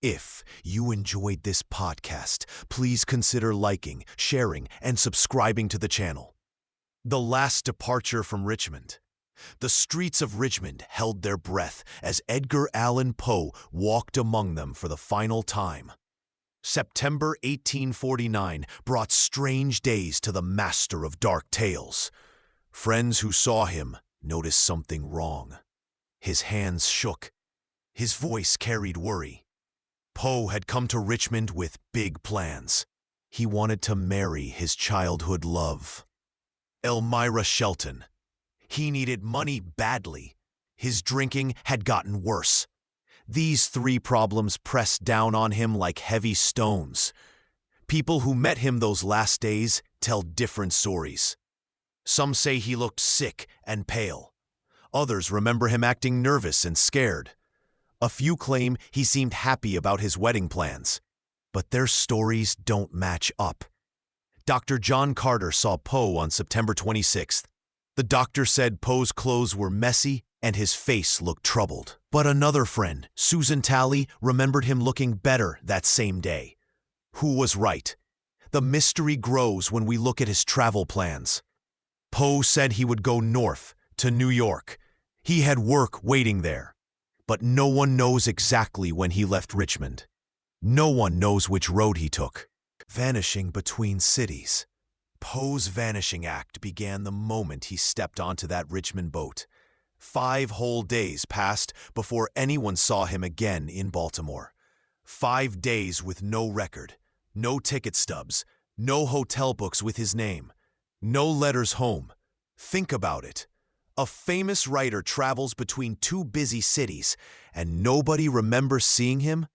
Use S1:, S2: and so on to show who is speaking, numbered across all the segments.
S1: If you enjoyed this podcast, please consider liking, sharing, and subscribing to the channel. The last departure from Richmond. The streets of Richmond held their breath as Edgar Allan Poe walked among them for the final time. September 1849 brought strange days to the master of dark tales. Friends who saw him noticed something wrong. His hands shook. His voice carried worry. Poe had come to Richmond with big plans. He wanted to marry his childhood love, Elmira Shelton. He needed money badly. His drinking had gotten worse. These three problems pressed down on him like heavy stones. People who met him those last days tell different stories. Some say he looked sick and pale. Others remember him acting nervous and scared. A few claim he seemed happy about his wedding plans. But their stories don't match up. Dr. John Carter saw Poe on September 26th. The doctor said Poe's clothes were messy and his face looked troubled. But another friend, Susan Talley, remembered him looking better that same day. Who was right? The mystery grows when we look at his travel plans. Poe said he would go north to New York. He had work waiting there. But no one knows exactly when he left Richmond. No one knows which road he took. Vanishing between cities. Poe's vanishing act began the moment he stepped onto that Richmond boat. 5 whole days passed before anyone saw him again in Baltimore. 5 days with no record, no ticket stubs, no hotel books with his name, no letters home. Think about it. A famous writer travels between 2 busy cities, and nobody remembers seeing him?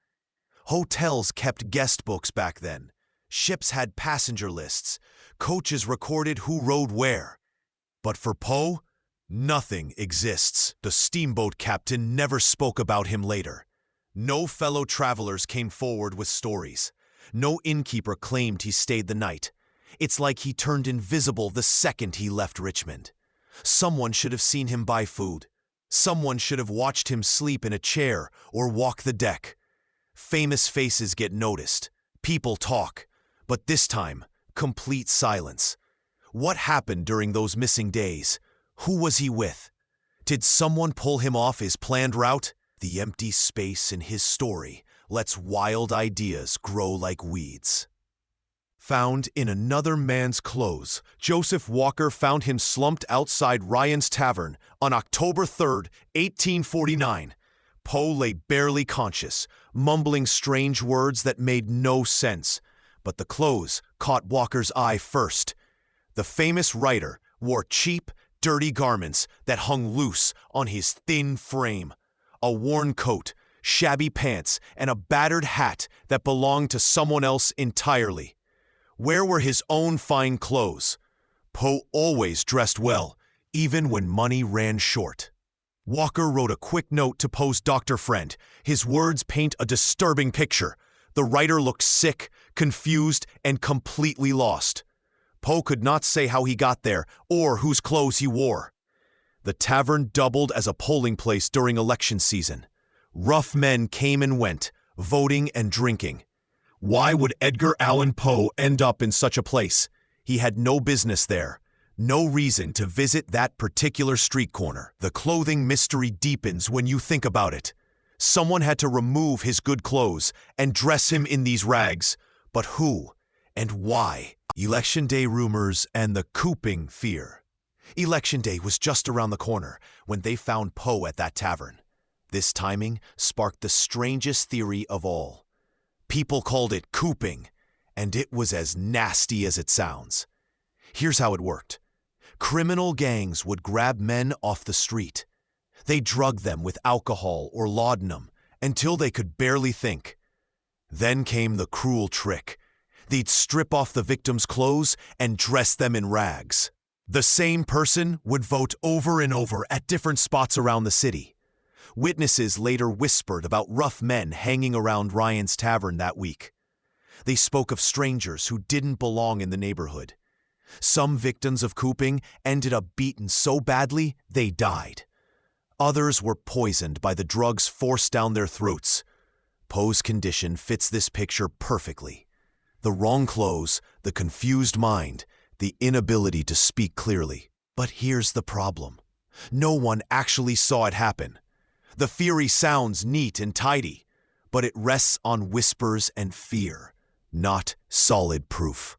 S1: Hotels kept guest books back then. Ships had passenger lists. Coaches recorded who rode where. But for Poe, nothing exists. The steamboat captain never spoke about him later. No fellow travelers came forward with stories. No innkeeper claimed he stayed the night. It's like he turned invisible the second he left Richmond. Someone should have seen him buy food. Someone should have watched him sleep in a chair or walk the deck. Famous faces get noticed. People talk. But this time, complete silence. What happened during those missing days? Who was he with? Did someone pull him off his planned route? The empty space in his story lets wild ideas grow like weeds. Found in another man's clothes, Joseph Walker found him slumped outside Ryan's Tavern on October 3, 1849. Poe lay barely conscious, mumbling strange words that made no sense. But the clothes caught Walker's eye first. The famous writer wore cheap, dirty garments that hung loose on his thin frame. A worn coat, shabby pants, and a battered hat that belonged to someone else entirely. Where were his own fine clothes? Poe always dressed well, even when money ran short. Walker wrote a quick note to Poe's doctor friend. His words paint a disturbing picture. The writer looked sick, confused, and completely lost. Poe could not say how he got there or whose clothes he wore. The tavern doubled as a polling place during election season. Rough men came and went, voting and drinking. Why would Edgar Allan Poe end up in such a place? He had no business there. No reason to visit that particular street corner. The clothing mystery deepens when you think about it. Someone had to remove his good clothes and dress him in these rags. But who and why? Election day rumors and the Cooping fear. Election day was just around the corner when they found Poe at that tavern. This timing sparked the strangest theory of all. People called it Cooping, and it was as nasty as it sounds. Here's how it worked. Criminal gangs would grab men off the street. They'd drug them with alcohol or laudanum until they could barely think. Then came the cruel trick. They'd strip off the victim's clothes and dress them in rags. The same person would vote over and over at different spots around the city. Witnesses later whispered about rough men hanging around Ryan's Tavern that week. They spoke of strangers who didn't belong in the neighborhood. Some victims of Cooping ended up beaten so badly they died. Others were poisoned by the drugs forced down their throats. Poe's condition fits this picture perfectly. The wrong clothes, the confused mind, the inability to speak clearly. But here's the problem. No one actually saw it happen. The theory sounds neat and tidy, but it rests on whispers and fear, not solid proof.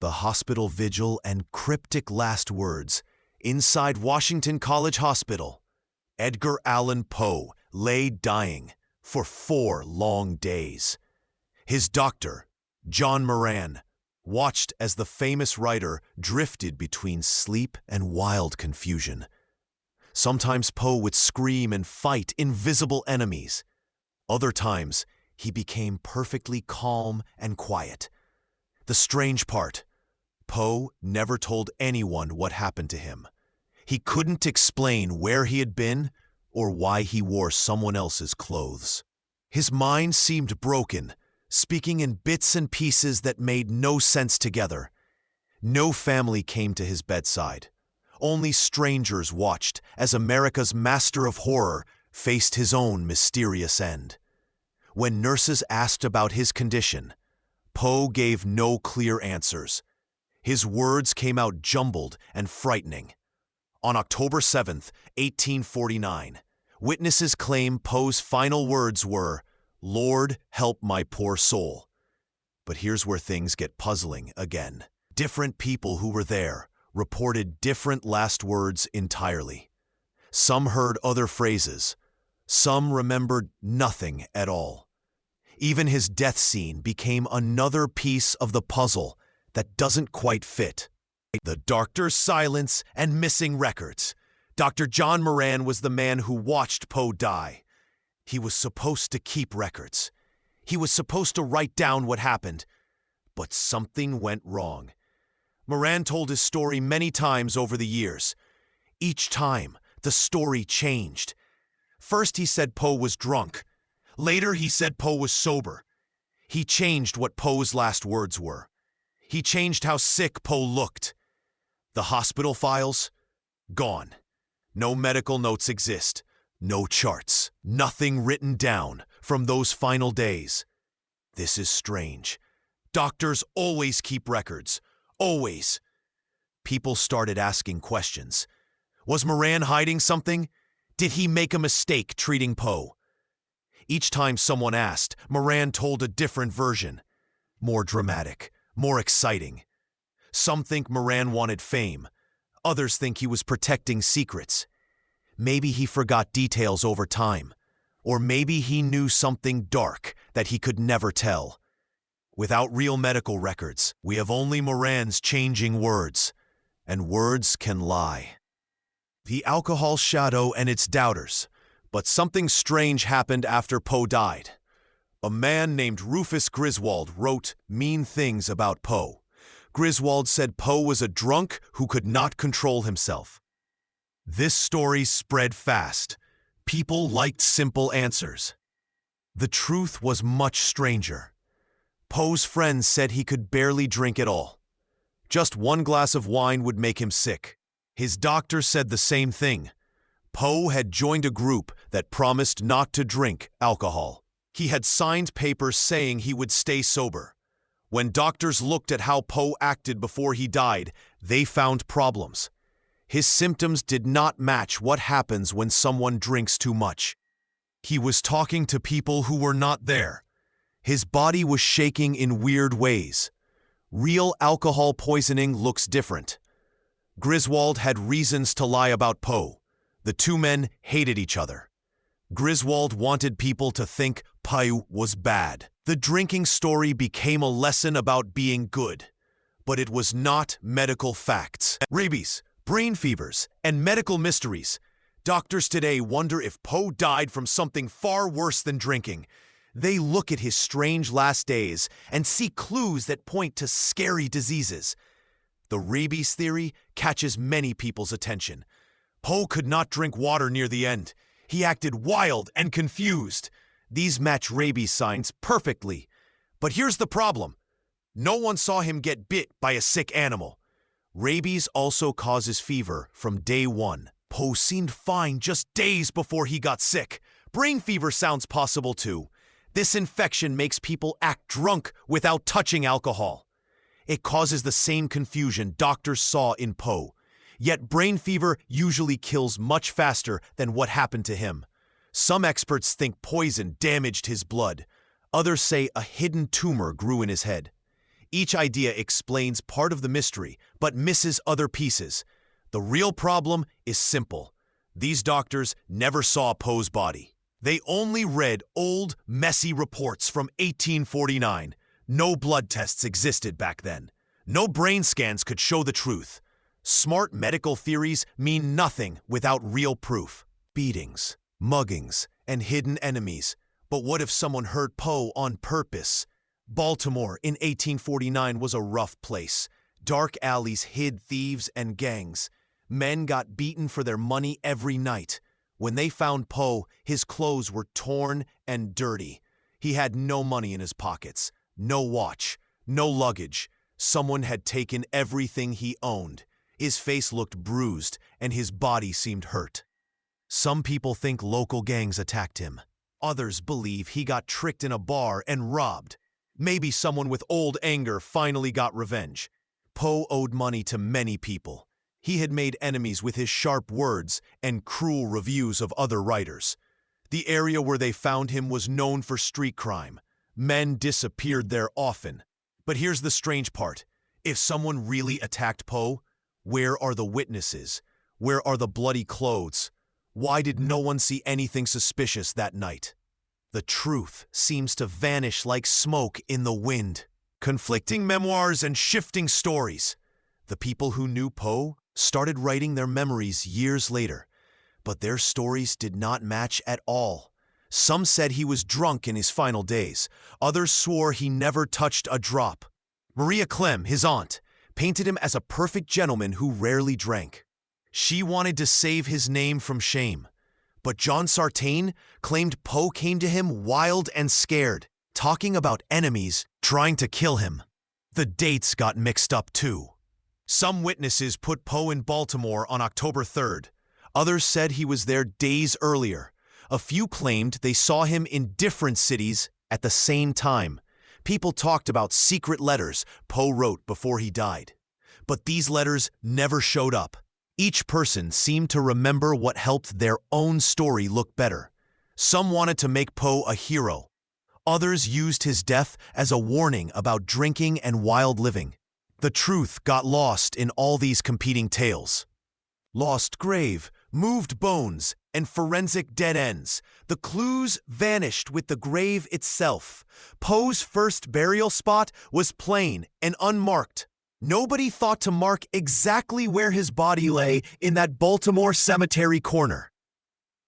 S1: The hospital vigil and cryptic last words. Inside Washington College Hospital, Edgar Allan Poe lay dying for 4 long days. His doctor, John Moran, watched as the famous writer drifted between sleep and wild confusion. Sometimes Poe would scream and fight invisible enemies. Other times, he became perfectly calm and quiet. The strange part, Poe never told anyone what happened to him. He couldn't explain where he had been or why he wore someone else's clothes. His mind seemed broken, speaking in bits and pieces that made no sense together. No family came to his bedside. Only strangers watched as America's master of horror faced his own mysterious end. When nurses asked about his condition, Poe gave no clear answers. His words came out jumbled and frightening. On October 7th, 1849, witnesses claim Poe's final words were, "Lord, help my poor soul." But here's where things get puzzling again. Different people who were there reported different last words entirely. Some heard other phrases. Some remembered nothing at all. Even his death scene became another piece of the puzzle that doesn't quite fit. The doctor's silence and missing records. Dr. John Moran was the man who watched Poe die. He was supposed to keep records. He was supposed to write down what happened. But something went wrong. Moran told his story many times over the years. Each time, the story changed. First he said Poe was drunk. Later he said Poe was sober. He changed what Poe's last words were. He changed how sick Poe looked. The hospital files? Gone. No medical notes exist. No charts. Nothing written down from those final days. This is strange. Doctors always keep records. Always. People started asking questions. Was Moran hiding something? Did he make a mistake treating Poe? Each time someone asked, Moran told a different version. More dramatic, more exciting. Some think Moran wanted fame. Others think he was protecting secrets. Maybe he forgot details over time. Or maybe he knew something dark that he could never tell. Without real medical records, we have only Moran's changing words. And words can lie. The alcohol shadow and its doubters. But something strange happened after Poe died. A man named Rufus Griswold wrote mean things about Poe. Griswold said Poe was a drunk who could not control himself. This story spread fast. People liked simple answers. The truth was much stranger. Poe's friends said he could barely drink at all. Just 1 glass of wine would make him sick. His doctor said the same thing. Poe had joined a group that promised not to drink alcohol. He had signed papers saying he would stay sober. When doctors looked at how Poe acted before he died, they found problems. His symptoms did not match what happens when someone drinks too much. He was talking to people who were not there. His body was shaking in weird ways. Real alcohol poisoning looks different. Griswold had reasons to lie about Poe. The two men hated each other. Griswold wanted people to think Poe was bad. The drinking story became a lesson about being good, but it was not medical facts. Rabies, brain fevers, and medical mysteries. Doctors today wonder if Poe died from something far worse than drinking. They look at his strange last days and see clues that point to scary diseases. The rabies theory catches many people's attention. Poe could not drink water near the end. He acted wild and confused. These match rabies signs perfectly. But here's the problem. No one saw him get bit by a sick animal. Rabies also causes fever from day one. Poe seemed fine just days before he got sick. Brain fever sounds possible too. This infection makes people act drunk without touching alcohol. It causes the same confusion doctors saw in Poe. Yet brain fever usually kills much faster than what happened to him. Some experts think poison damaged his blood. Others say a hidden tumor grew in his head. Each idea explains part of the mystery, but misses other pieces. The real problem is simple. These doctors never saw Poe's body. They only read old, messy reports from 1849. No blood tests existed back then. No brain scans could show the truth. Smart medical theories mean nothing without real proof. Beatings, muggings, and hidden enemies. But what if someone hurt Poe on purpose? Baltimore in 1849 was a rough place. Dark alleys hid thieves and gangs. Men got beaten for their money every night. When they found Poe, his clothes were torn and dirty. He had no money in his pockets, no watch, no luggage. Someone had taken everything he owned. His face looked bruised, and his body seemed hurt. Some people think local gangs attacked him. Others believe he got tricked in a bar and robbed. Maybe someone with old anger finally got revenge. Poe owed money to many people. He had made enemies with his sharp words and cruel reviews of other writers. The area where they found him was known for street crime. Men disappeared there often. But here's the strange part. If someone really attacked Poe, where are the witnesses? Where are the bloody clothes? Why did no one see anything suspicious that night? The truth seems to vanish like smoke in the wind. Conflicting memoirs and shifting stories. The people who knew Poe started writing their memories years later, but their stories did not match at all. Some said he was drunk in his final days. Others swore he never touched a drop. Maria Clem, his aunt, painted him as a perfect gentleman who rarely drank. She wanted to save his name from shame. But John Sartain claimed Poe came to him wild and scared, talking about enemies trying to kill him. The dates got mixed up too. Some witnesses put Poe in Baltimore on October 3rd. Others said he was there days earlier. A few claimed they saw him in different cities at the same time. People talked about secret letters Poe wrote before he died. But these letters never showed up. Each person seemed to remember what helped their own story look better. Some wanted to make Poe a hero. Others used his death as a warning about drinking and wild living. The truth got lost in all these competing tales. Lost grave, moved bones, and forensic dead ends. The clues vanished with the grave itself. Poe's first burial spot was plain and unmarked. Nobody thought to mark exactly where his body lay in that Baltimore cemetery corner.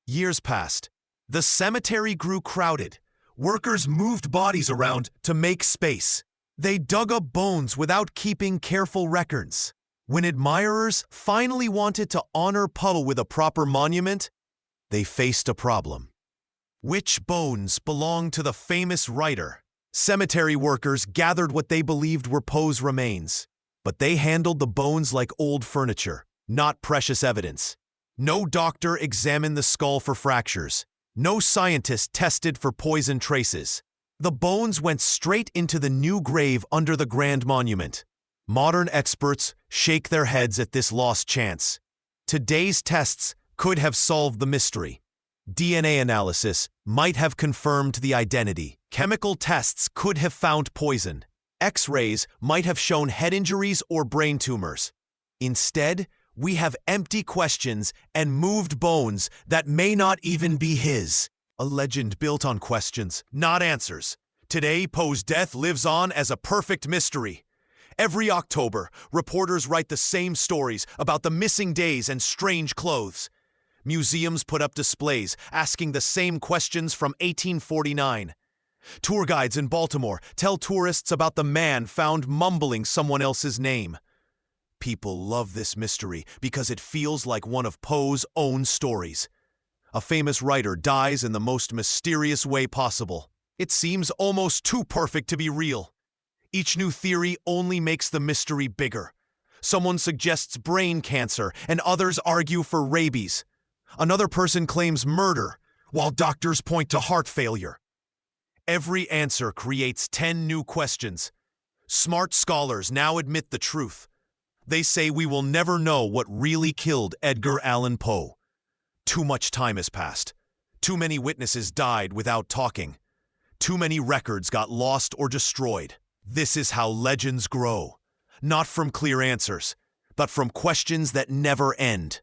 S1: Years passed. The cemetery grew crowded. Workers moved bodies around to make space. They dug up bones without keeping careful records. When admirers finally wanted to honor Poe with a proper monument, they faced a problem. Which bones belonged to the famous writer? Cemetery workers gathered what they believed were Poe's remains, but they handled the bones like old furniture, not precious evidence. No doctor examined the skull for fractures. No scientist tested for poison traces. The bones went straight into the new grave under the grand monument. Modern experts shake their heads at this lost chance. Today's tests could have solved the mystery. DNA analysis might have confirmed the identity. Chemical tests could have found poison. X-rays might have shown head injuries or brain tumors. Instead, we have empty questions and moved bones that may not even be his. A legend built on questions, not answers. Today, Poe's death lives on as a perfect mystery. Every October, reporters write the same stories about the missing days and strange clothes. Museums put up displays asking the same questions from 1849. Tour guides in Baltimore tell tourists about the man found mumbling someone else's name. People love this mystery because it feels like one of Poe's own stories. A famous writer dies in the most mysterious way possible. It seems almost too perfect to be real. Each new theory only makes the mystery bigger. Someone suggests brain cancer, and others argue for rabies. Another person claims murder, while doctors point to heart failure. Every answer creates 10 new questions. Smart scholars now admit the truth. They say we will never know what really killed Edgar Allan Poe. Too much time has passed. Too many witnesses died without talking. Too many records got lost or destroyed. This is how legends grow. Not from clear answers, but from questions that never end.